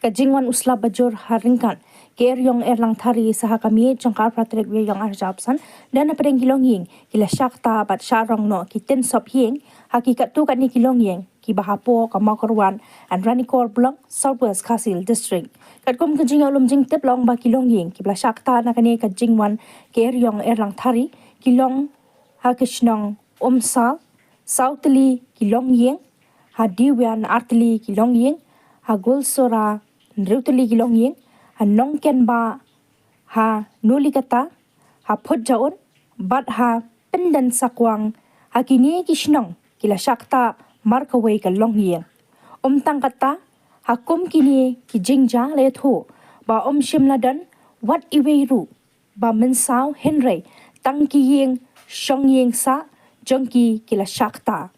ka jingwan usla bajur haringkan ke erïong erlang thari saha kami jongkar pratrek yong arjabsan dan pedeng longïing kila shakta bat sharong no ki tinsop hieng hakikat tu kat ni longïing ki bahapo ka makorwan and ranikor blok southwest kasil district kat kum kejing ulum jingtip long ba ki longïing ki bla shakta na kani ka jingwan ke erïong erlang thari ki long hakishnong umsal sautli ki longïing hadiwan artli ki longïing hagulsora riew ki longïing nongkenba ha nulikata ha photjaun bat ha pendan sakwang ha kini kishnong kila shakta markaway ka longïing tang kata ha kum kini ki jingja le thu ba shimladan wat iweiru ba mensaw henry tang kiying shongying sa jongki kila shakta